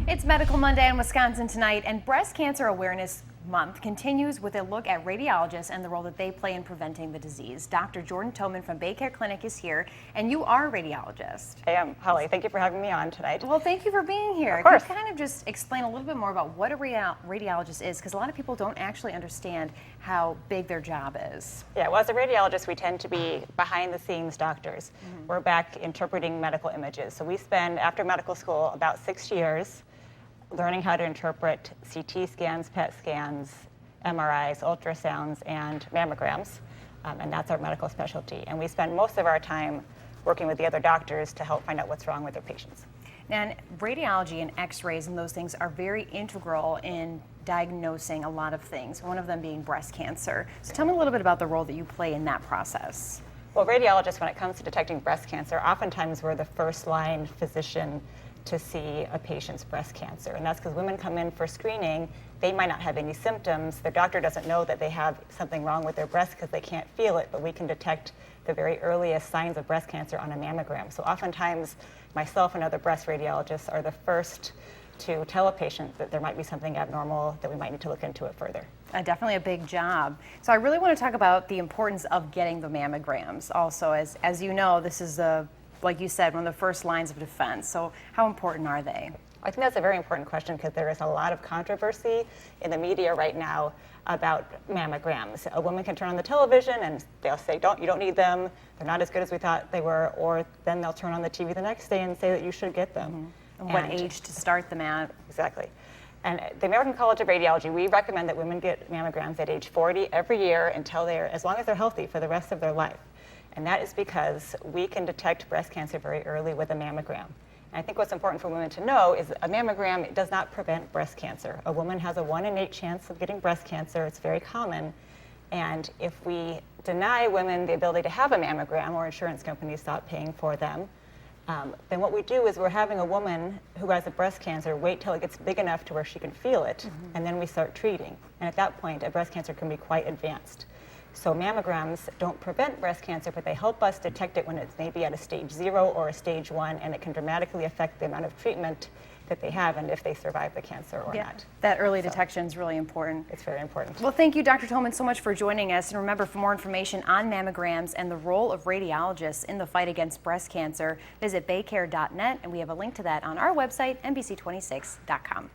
It's Medical Monday in Wisconsin tonight, and Breast Cancer Awareness Month continues with a look at radiologists and the role that they play in preventing the disease. Dr. Jordan Toman from Baycare Clinic is here, and you are a radiologist. I am. Holly, thank you for having me on tonight. Well, thank you for being here. Of course. Can you kind of just explain a little bit more about what a radiologist is? Because a lot of people don't actually understand how big their job is. Yeah, well, as a radiologist, we tend to be behind-the-scenes doctors. We're back interpreting medical images. So we spend, after medical school, about 6 years learning how to interpret CT scans, PET scans, MRIs, ultrasounds, and mammograms, and that's our medical specialty. And we spend most of our time working with the other doctors to help find out what's wrong with their patients. And radiology and x-rays and those things are very integral in diagnosing a lot of things, one of them being breast cancer. So tell me a little bit about the role that you play in that process. Well, radiologists, when it comes to detecting breast cancer, oftentimes we're the first-line physician to see a patient's breast cancer. And that's because women come in for screening, they might not have any symptoms. Their doctor doesn't know that they have something wrong with their breast because they can't feel it, but we can detect the very earliest signs of breast cancer on a mammogram. So oftentimes, myself and other breast radiologists are the first to tell a patient that there might be something abnormal, that we might need to look into it further. Definitely a big job. So I really want to talk about the importance of getting the mammograms also. As you know, this is like you said, one of the first lines of defense. So how important are they? I think that's a very important question because there is a lot of controversy in the media right now about mammograms. A woman can turn on the television and they'll say, you don't need them, they're not as good as we thought they were, or then they'll turn on the TV the next day and say that you should get them. And what age to start them at? Exactly. And the American College of Radiology, we recommend that women get mammograms at age 40 every year until as long as they're healthy for the rest of their life. And that is because we can detect breast cancer very early with a mammogram. And I think what's important for women to know is a mammogram does not prevent breast cancer. A woman has a 1 in 8 chance of getting breast cancer. It's very common. And if we deny women the ability to have a mammogram, or insurance companies stop paying for them, then what we do is we're having a woman who has a breast cancer wait till it gets big enough to where she can feel it, and then we start treating. And at that point, a breast cancer can be quite advanced. So mammograms don't prevent breast cancer, but they help us detect it when it's maybe at a stage 0 or a stage 1, and it can dramatically affect the amount of treatment that they have and if they survive the cancer or not. That early detection is really important. It's very important. Well, thank you, Dr. Toman, so much for joining us. And remember, for more information on mammograms and the role of radiologists in the fight against breast cancer, visit baycare.net, and we have a link to that on our website, NBC26.com.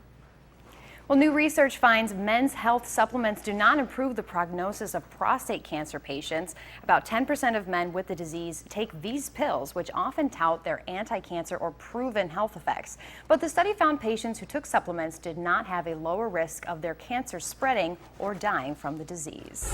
Well, new research finds men's health supplements do not improve the prognosis of prostate cancer patients. About 10% of men with the disease take these pills, which often tout their anti-cancer or proven health effects. But the study found patients who took supplements did not have a lower risk of their cancer spreading or dying from the disease.